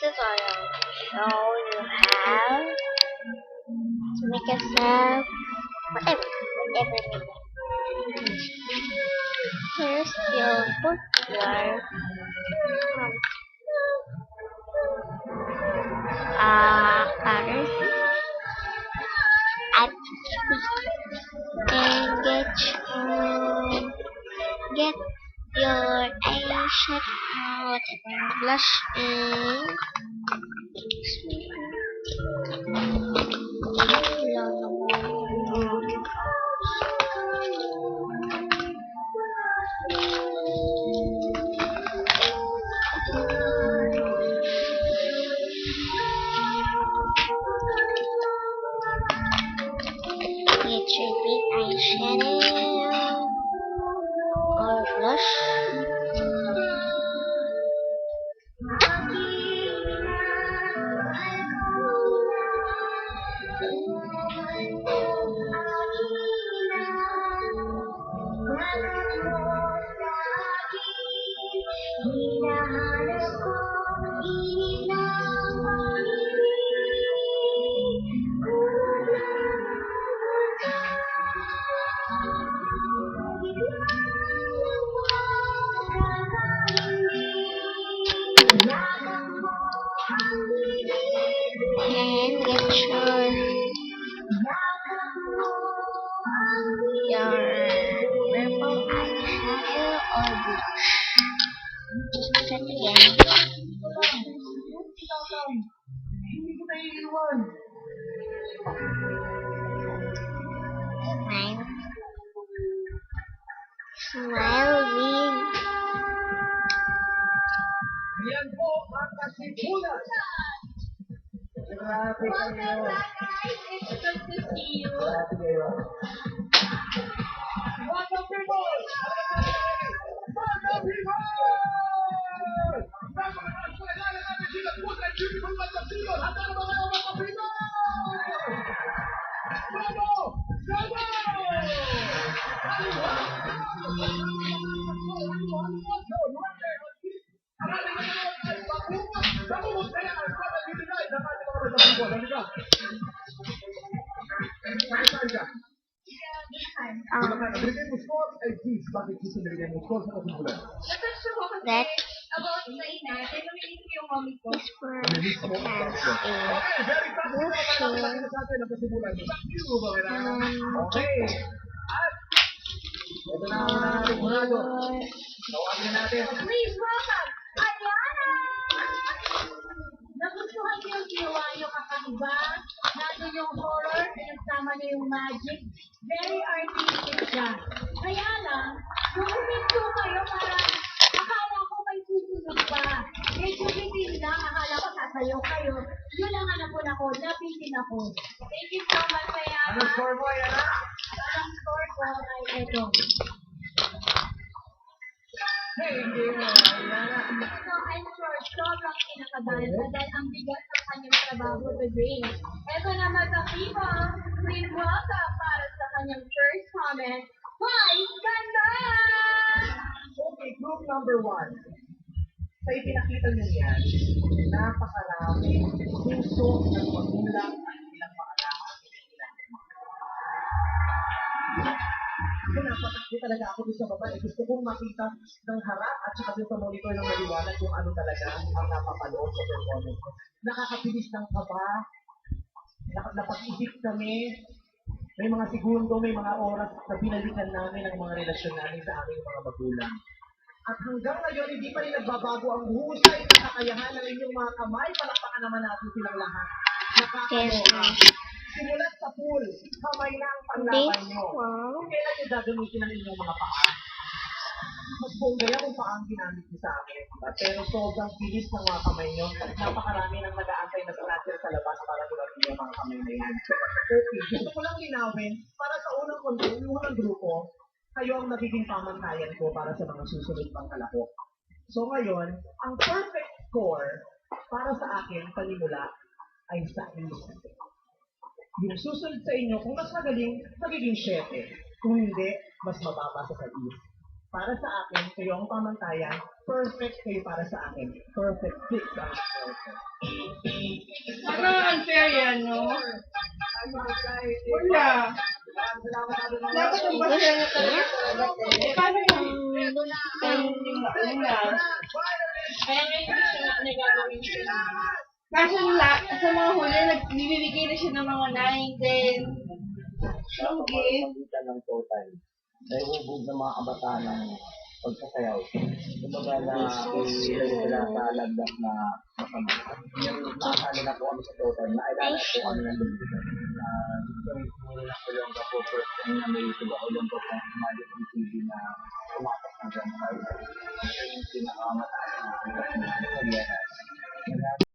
tutorial. So you have to make yourself whatever meaning. First you put your colors at and get your eyeshadow out and blush in. Get your big eyeshadow or blush. And get your purple eyeshadow or blush. Set again. Smile big. Yan po ang kasipulan. Grabe kayo. It's good to see you. Grabe kayo. Welcome people! Welcome people! Napakakasalanan natin sila po sa beautiful Magpapilo. Handa na ba kayo Magpapilo? Bravo! Bravo! That About sa ina, narinig ko yung mommy ko. is for hands a Okay. At ito na ang nating murado. Tawagin natin. Please welcome, Ariana! Nagustuhan niyo yung ginawa niyo kakaiba? Nandun yung horror, pinagsama niyo yung magic. Very artistic siya. Kaya lang, nung huminto kayo parang akala ko may susunod pa. Medyo bitin lang, akala ko sasayaw kayo. Yun ang hanapon ako, napitin ako. Thank you so much, Ariana. Ano score mo, Yana? Ang score ko ay ito. Thank you, Yana. So, I'm sure sobrang kinakabahan dahil ang bigat ng kanyang trabaho today. Ito naman sa people, please welcome para sa kanyang first comment, Hi, Ganda! Okay, group number 1. Sa ipinakita niyo yan, napakarami puso ng magulang at ilang mga anak. Kasi napatakli talaga ako doon sa baba. Gusto kong makita ng harap at saka doon sa monitor ng maliwanag kung ano talaga ang napapaloob sa performance ko. Nakakabilis ng kaba, napag-isip kami, may mga segundo, may mga oras na binalikan namin ang mga relasyon namin sa aming mga magulang. At hanggang ngayon, hindi pa rin nagbabago ang husay at kakayahan ng inyong mga kamay. Palakpakan naman natin silang lahat. Nakakaloka. Simulat sa pool, kamay na ang panlaban nyo. Kung kailan nyo gagamitin ang inyong mga paa. Mas bonggaya kung paa ang ginamit nyo sa akin. Pero sobrang bilis ng mga kamay nyo. Napakarami ng nag-aantay na snatcher sa labas para gawin yung mga kamay na yun. Okay, gusto ko lang linawin para sa unang grupo, kayo ang nagiging pamantayan ko para sa mga susunod pang kalahok. So ngayon, ang perfect score para sa akin, panimula, ay sa is. Yung susunod sa inyo, kung mas magaling, magiging 7. Kung hindi, mas mababa sa is. Para sa akin, kayo ang pamantayan, perfect kayo para sa akin. Perfect 6 ang score. Parang unfair yan, no? Wala. Dapat yung basya na talaga. Eh, paano yung una? Kaya ngayon hindi siya nagagawin siya. Kaso sa mga huli, nagbibigay na siya ng mga 9, 10. Lugi. Magitan ng total. Dahil hubog ng mga kabataan ng pagsasayaw. Kumbaga na ilagay sila sa lagdas na masama. Yung nakakali na po kami sa total, nailala po kami ng lugi. Gusto ko lang po first time na may ito ako lang po sa Magic TV na pumatak ng Grand Final. Yung pinakamataas na